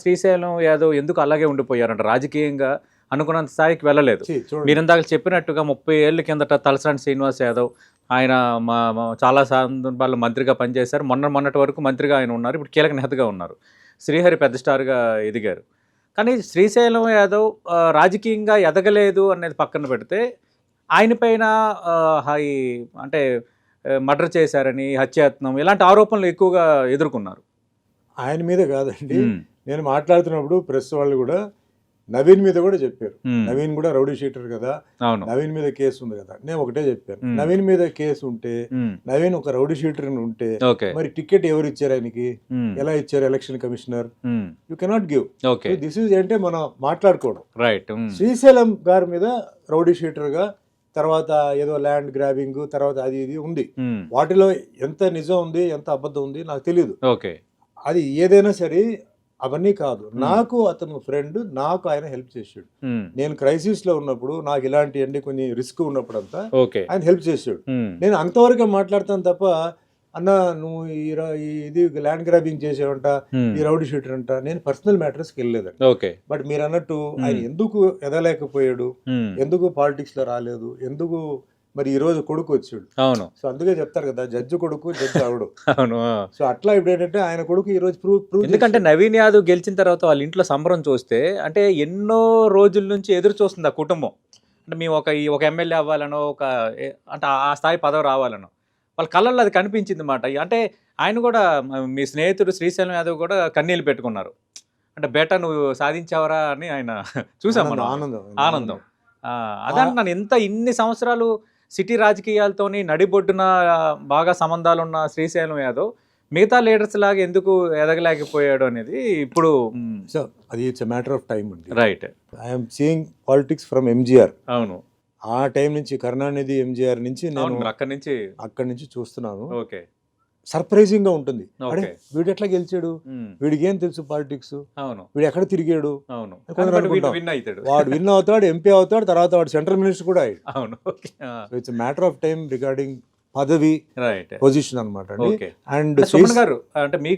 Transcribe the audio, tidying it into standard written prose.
శ్రీశైలం యాదవ్ ఎందుకు అలాగే ఉండిపోయారంట రాజకీయంగా అనుకున్నంత స్థాయికి వెళ్ళలేదు. మీరు ఇందాక చెప్పినట్టుగా 30 ఏళ్ల కిందట తలసాని శ్రీనివాస్ యాదవ్ ఆయన చాలా సందర్భాల్లో మంత్రిగా పనిచేశారు. మొన్నటి వరకు మంత్రిగా ఆయన ఉన్నారు. ఇప్పుడు కీలక నేతగా ఉన్నారు. శ్రీహరి పెద్ద స్టార్గా ఎదిగారు. కానీ శ్రీశైలం యాదవ్ రాజకీయంగా ఎదగలేదు అనేది పక్కన పెడితే ఆయన పైన అంటే మర్డర్ చేశారని, హత్యాయత్నం ఇలాంటి ఆరోపణలు ఎక్కువగా ఎదుర్కొన్నారు. ఆయన మీద కాదండి, నేను మాట్లాడుతున్నప్పుడు ప్రెస్ వాళ్ళు కూడా నవీన్ మీద కూడా చెప్పారు. నవీన్ కూడా రౌడీ షీటర్ కదా, నవీన్ మీద కేసు ఉంది కదా. నేను ఒకటే చెప్పాను, నవీన్ మీద కేసు ఉంటే, నవీన్ ఒక రౌడీ షీటర్ ఉంటే మరి టికెట్ ఎవరు ఇచ్చారు ఆయనకి, ఎలా ఇచ్చారు election commissioner? You cannot give. This is అంటే మనం మాట్లాడుకోవడం. శ్రీశైలం గారి మీద రౌడీ షీటర్ గా, తర్వాత ఏదో ల్యాండ్ గ్రాబింగ్, తర్వాత అది ఇది ఉంది. వాటిలో ఎంత నిజం ఉంది, ఎంత అబద్ధం ఉంది నాకు తెలియదు. అది ఏదైనా సరే అవన్నీ కాదు. నాకు అతను ఫ్రెండ్, నాకు ఆయన హెల్ప్ చేసాడు. నేను క్రైసిస్ లో ఉన్నప్పుడు, నాకు ఇలాంటి అన్ని కొన్ని రిస్క్ ఉన్నప్పుడు అంతా ఆయన హెల్ప్ చేసాడు. నేను అంతవరకు మాట్లాడతాను తప్ప, అన్న నువ్వు ఇది ల్యాండ్ గ్రాబింగ్ చేసేవంట, ఈ రౌడీ షూటర్ అంట, నేను పర్సనల్ మ్యాటర్స్ కి వెళ్ళలేదండి. బట్ మీరు అన్నట్టు ఆయన ఎందుకు ఎదలేకపోయాడు, ఎందుకు పాలిటిక్స్ లో రాలేదు, ఎందుకు మరి ఈ రోజు కొడుకు వచ్చాడు. అవును. సో అందుకే చెప్తారు కదా, జడ్జి కొడుకు జడ్జి అవడు. అవును. సో అట్లా ఇప్పుడు ఏంటంటే ఆయన కొడుకు ఈ రోజు ప్రూవ్. ఎందుకంటే నవీన్ యాదవ్ గెలిచిన తర్వాత వాళ్ళ ఇంట్లో సంబరం చూస్తే, అంటే ఎన్నో రోజుల నుంచి ఎదురు చూస్తుంది ఆ కుటుంబం. అంటే మేము ఒక ఎమ్మెల్యే అవ్వాలనో, అంటే ఆ స్థాయి పదవి రావాలనో వాళ్ళ కళ్ళల్లో అది కనిపించింది మాట. అంటే ఆయన కూడా, మీ స్నేహితుడు శ్రీశైలం యాదవ్ కూడా కన్నీళ్ళు పెట్టుకున్నారు. అంటే బేటా నువ్వు సాధించావరా అని ఆయన చూసాం. ఆనందం అదంటున్నాను. ఇన్ని సంవత్సరాలు సిటీ రాజకీయాలతోని నడిబొడ్డున బాగా సంబంధాలు ఉన్న శ్రీశైలం యాదవ్ మిగతా లీడర్స్ లాగా ఎందుకు ఎదగలేకపోయాడు అనేది ఇప్పుడు అది it's a matter of time అండి. Right. I'm seeing politics from MGR. అవును. ఆ టైం నుంచి, కరుణానిధి ఎంజీఆర్ నుంచి నేను అక్కడి నుంచి చూస్తున్నాను. ఓకే. సర్ప్రైజింగ్ గా ఉంటుంది. వీడు ఎట్లా గెలిచాడు, వీడికి ఏం తెలుసు పాలిటిక్స్, వీడు ఎక్కడ తిరిగాడు, వాడు విన్ అవుతాడు, ఎంపీ అవుతాడు, తర్వాత వాడు సెంట్రల్ మినిస్టర్ కూడా అయ్యాడు. It's matter of time regarding పదవి, పొజిషన్ అనమాట. అండ్ అంటే